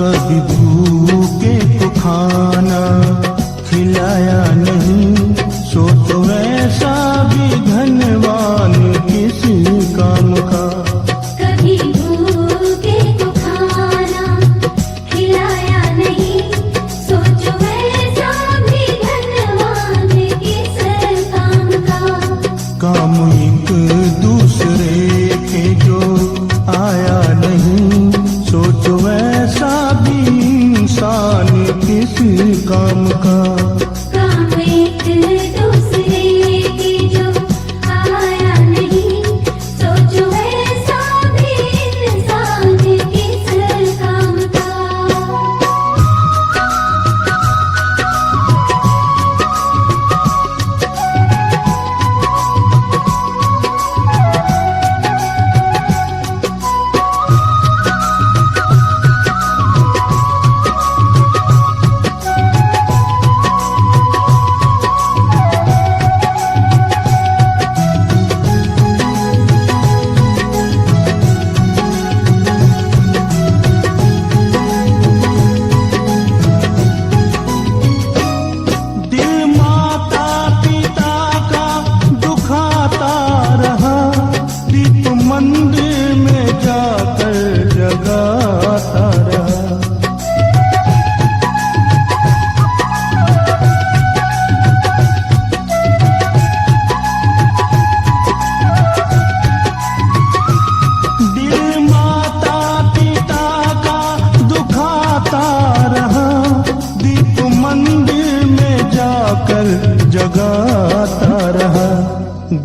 कभी भूखे को खाना खिलाया नहीं, सोचो ऐसा भी धनवान किस काम का। कभी भूखे को खाना खिलाया नहीं, सोचो ऐसा भी धनवान किस काम का। काम एक दूसरे के जो आया नहीं, सोचो ऐसा भी इंसान किस काम का। काम एक दूसरे के जो आया नहीं, सोचो ऐसा भी इंसान किस काम का। मंदिर में जाकर जगाता रहा। दिल माता पिता का दुखाता रहा, दीप मंदिर में जाकर जगाता रहा।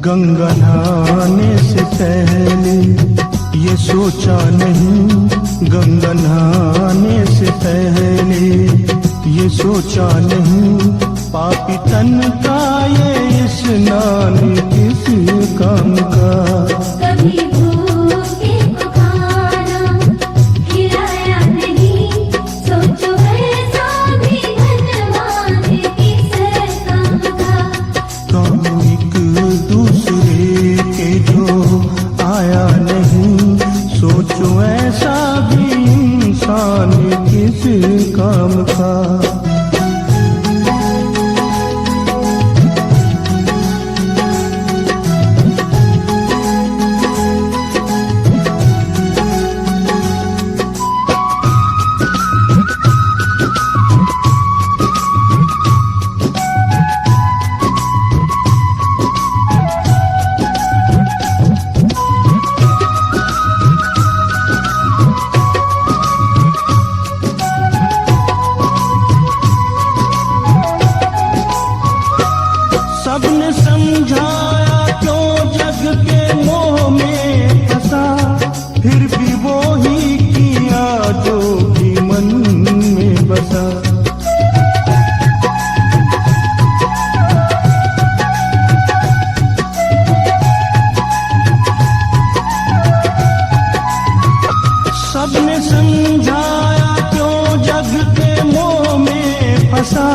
गंगा नहाने से पहले ये सोचा नहीं, गंगा नहाने से पहले ये सोचा नहीं, पापी तन का ये स्नान किस काम का। कभी भूखे को खाना खिलाया नहीं, सोचो ऐसा भी धनवान किस काम का। काम एक दूसरे के जो आया नहीं, सोचो ऐसा भी इंसान किस काम का। सबने समझाया क्यों जग के मोह में फंसा, फिर भी वो ही किया जो भी मन में बसा। सबने समझाया क्यों जग के मोह में फंसा,